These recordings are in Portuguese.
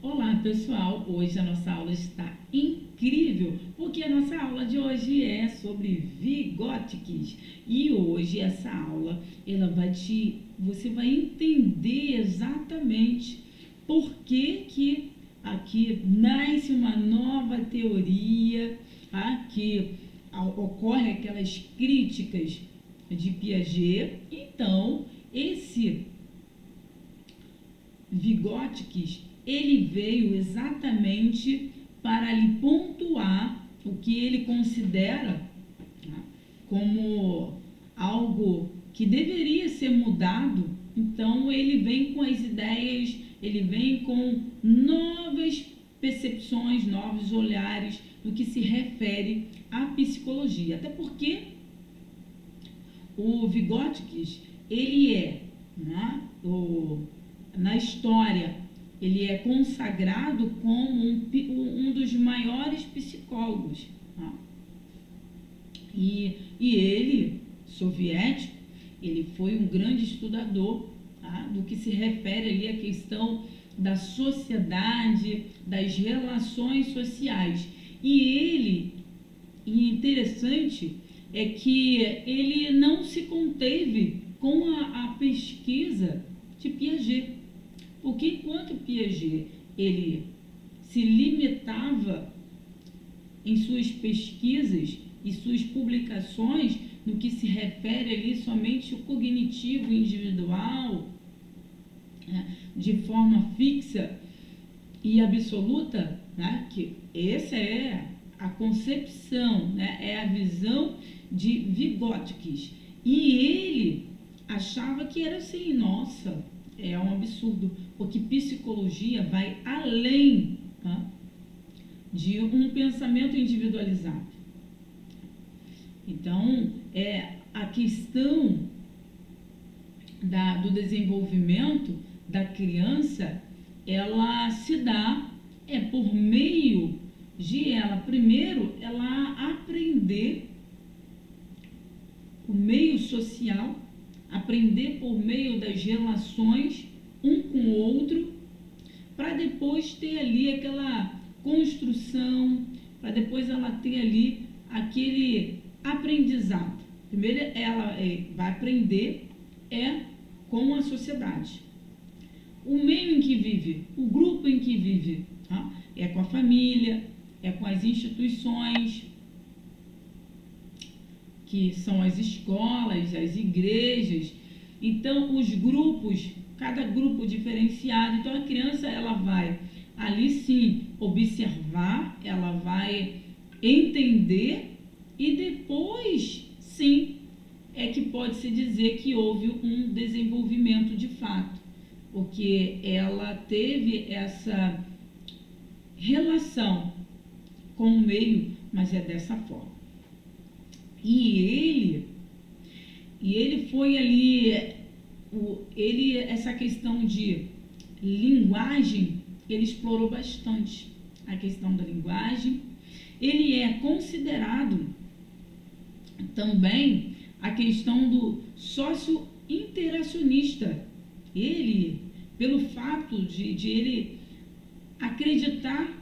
Olá pessoal, hoje a nossa aula está incrível, porque a nossa aula de hoje é sobre Vygotsky. E hoje essa aula, você vai entender exatamente por que aqui nasce uma nova teoria, que ocorre aquelas críticas de Piaget. Então, esse Vygotsky, ele veio exatamente para lhe pontuar o que ele considera, né, como algo que deveria ser mudado. Então ele vem com as ideias, ele vem com novas percepções, novos olhares no que se refere à psicologia. Até porque o Vygotsky, ele é, né, na história, ele é consagrado como um dos maiores psicólogos. Tá? E ele, soviético, ele foi um grande estudador, tá, do que se refere ali à questão da sociedade, das relações sociais. E interessante é que ele não se conteve com a pesquisa de Piaget. Porque enquanto Piaget ele se limitava em suas pesquisas e suas publicações no que se refere ali somente ao cognitivo individual, né, de forma fixa e absoluta, né, que essa é a concepção, né, é a visão de Vygotsky. E ele achava que era assim, nossa, é um absurdo, porque psicologia vai além, tá, de um pensamento individualizado. Então, a questão do desenvolvimento da criança, ela se dá por meio de primeiro, ela aprender o meio social, aprender por meio das relações um com o outro, para depois ter ali aquela construção, para depois ela ter ali aquele aprendizado. Primeiro ela vai aprender com a sociedade. O meio em que vive, o grupo em que vive, tá? É com a família, é com as instituições, que são as escolas, as igrejas. Então, os grupos, cada grupo diferenciado. Então, a criança, ela vai ali sim observar, ela vai entender e depois, sim, é que pode-se dizer que houve um desenvolvimento de fato, porque ela teve essa relação com o meio, mas é dessa forma. E ele foi ali, essa questão de linguagem, ele explorou bastante a questão da linguagem. Ele é considerado também a questão do sócio-interacionista. Ele, pelo fato de ele acreditar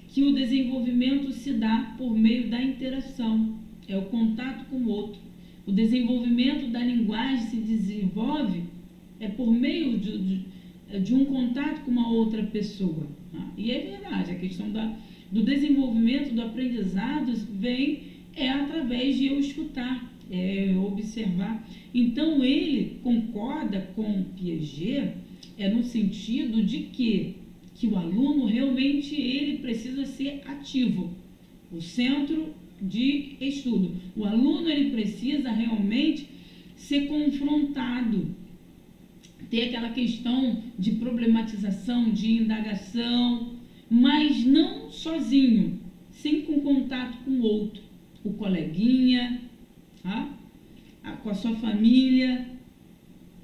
que o desenvolvimento se dá por meio da interação, é o contato com o outro. O desenvolvimento da linguagem se desenvolve por meio de um contato com uma outra pessoa. Tá? E é verdade, a questão do desenvolvimento, do aprendizado, vem através de eu escutar, eu observar. Então, ele concorda com Piaget no sentido de que o aluno realmente ele precisa ser ativo. O centro de estudo. O aluno ele precisa realmente ser confrontado, ter aquela questão de problematização, de indagação, mas não sozinho, sim com contato com o outro, o coleguinha, tá? Com a sua família,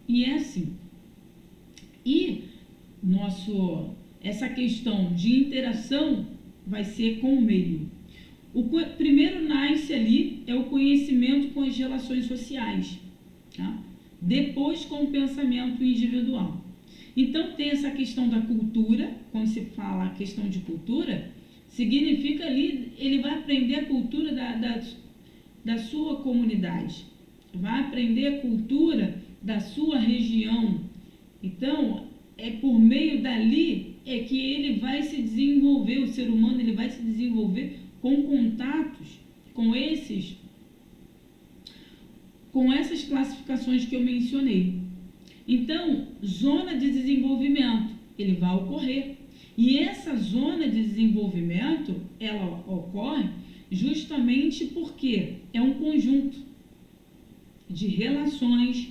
e é assim. E essa questão de interação vai ser com o meio. O primeiro nasce ali o conhecimento com as relações sociais, tá? Depois com o pensamento individual. Então, tem essa questão da cultura. Quando se fala a questão de cultura, significa ali, ele vai aprender a cultura da sua comunidade, vai aprender a cultura da sua região. Então, é por meio dali é que ele vai se desenvolver, o ser humano ele vai se desenvolver com contatos com essas classificações que eu mencionei. Então, zona de desenvolvimento, ele vai ocorrer. E essa zona de desenvolvimento, ela ocorre justamente porque é um conjunto de relações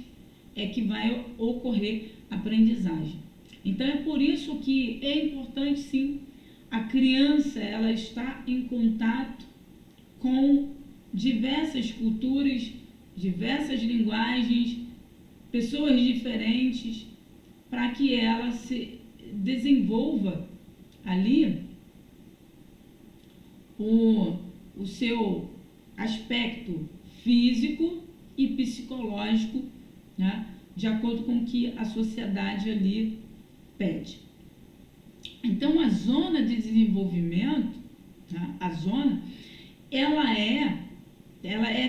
que vai ocorrer aprendizagem. Então, é por isso que é importante, sim, a criança ela está em contato com diversas culturas, diversas linguagens, pessoas diferentes, para que ela se desenvolva ali o seu aspecto físico e psicológico, né, de acordo com o que a sociedade ali pede. Então, a zona de desenvolvimento, tá, a zona, ela é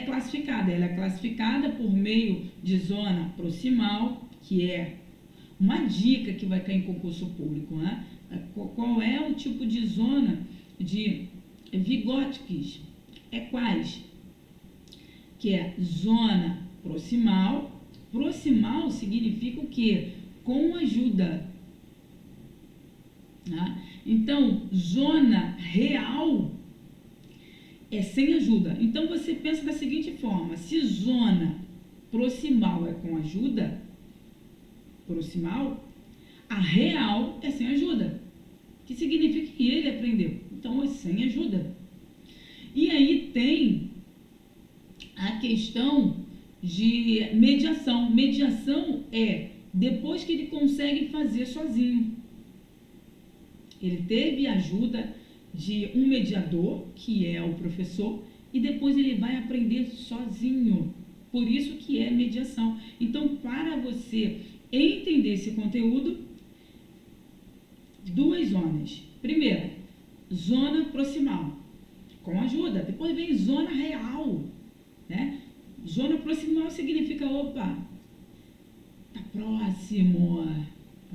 classificada por meio de zona proximal, que é uma dica que vai cair em concurso público, né? Qual é o tipo de zona de Vygotsky? Quais? Que é zona proximal. Proximal significa o quê? Com ajuda. Né? Então, zona real é sem ajuda. Então, você pensa da seguinte forma: se zona proximal é com ajuda, proximal, a real é sem ajuda, que significa que ele aprendeu. Então, é sem ajuda. E aí tem a questão de mediação. Mediação é depois que ele consegue fazer sozinho. Ele teve ajuda de um mediador, que é o professor, e depois ele vai aprender sozinho. Por isso que é mediação. Então, para você entender esse conteúdo, duas zonas. Primeira, zona proximal, com ajuda. Depois vem zona real, né? Zona proximal significa, opa, tá próximo,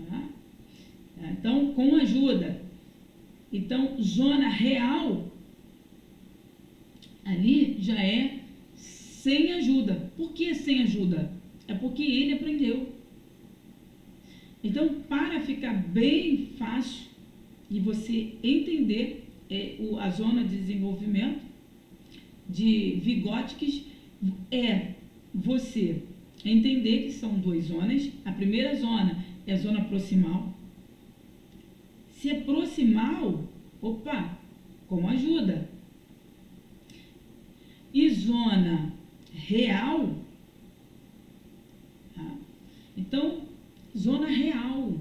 tá? Então, com ajuda. Então, zona real, ali já é sem ajuda. Por que sem ajuda? É porque ele aprendeu. Então, para ficar bem fácil e você entender a zona de desenvolvimento de Vygotsky, é você entender que são duas zonas. A primeira zona é a zona proximal. Se é proximal, opa, com ajuda. E zona real, tá? Então, zona real,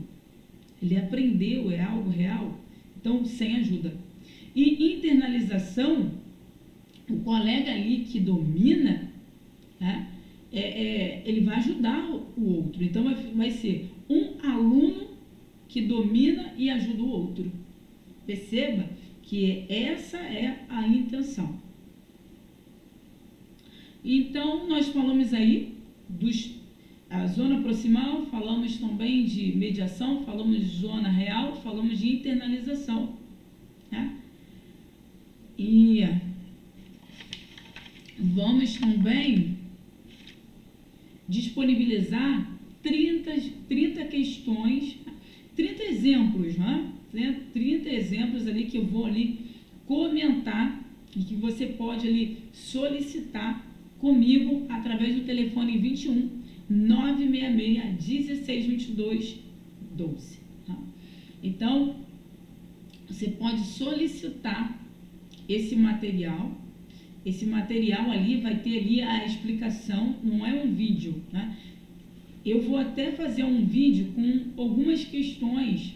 ele aprendeu, é algo real, então sem ajuda. E internalização, o colega ali que domina, né, ele vai ajudar o outro. Então, vai ser um aluno que domina e ajuda o outro. Perceba que essa é a intenção. Então, nós falamos aí a zona proximal, falamos também de mediação, falamos de zona real, falamos de internalização. Né? E vamos também disponibilizar 30 questões, 30 exemplos, né? 30 exemplos ali que eu vou ali comentar e que você pode ali solicitar comigo através do telefone 21 966 16 22 12. Tá? Então, você pode solicitar esse material. Esse material ali vai ter ali a explicação, não é um vídeo, né? Eu vou até fazer um vídeo com algumas questões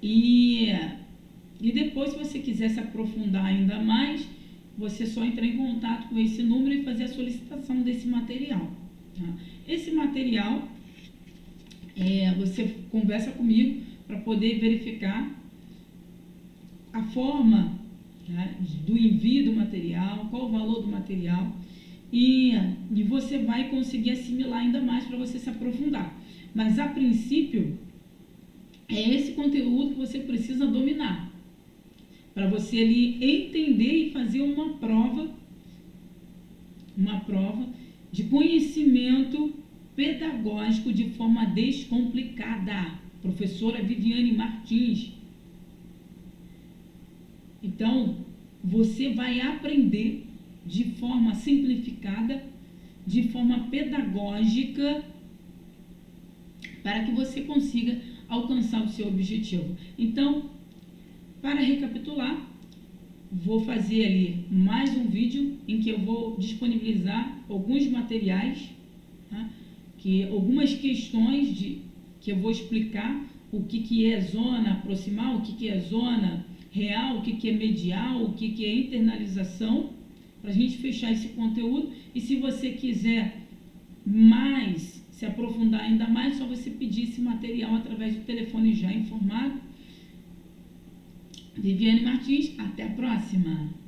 e depois, se você quiser se aprofundar ainda mais, você só entrar em contato com esse número e fazer a solicitação desse material. Tá? Esse material você conversa comigo para poder verificar a forma, né, do envio do material, qual o valor do material, e você vai conseguir assimilar ainda mais para você se aprofundar. Mas, a princípio, é esse conteúdo que você precisa dominar, para você ali entender e fazer uma prova de conhecimento pedagógico de forma descomplicada. Professora Viviane Martins. Então, você vai aprender de forma simplificada, de forma pedagógica, para que você consiga alcançar o seu objetivo. Então, para recapitular, vou fazer ali mais um vídeo em que eu vou disponibilizar alguns materiais, tá? Algumas questões que eu vou explicar o que é zona proximal, o que é zona real, o que é medial, o que é internalização, para a gente fechar esse conteúdo. E se você quiser se aprofundar ainda mais, é só você pedir esse material através do telefone já informado. Viviane Martins, até a próxima!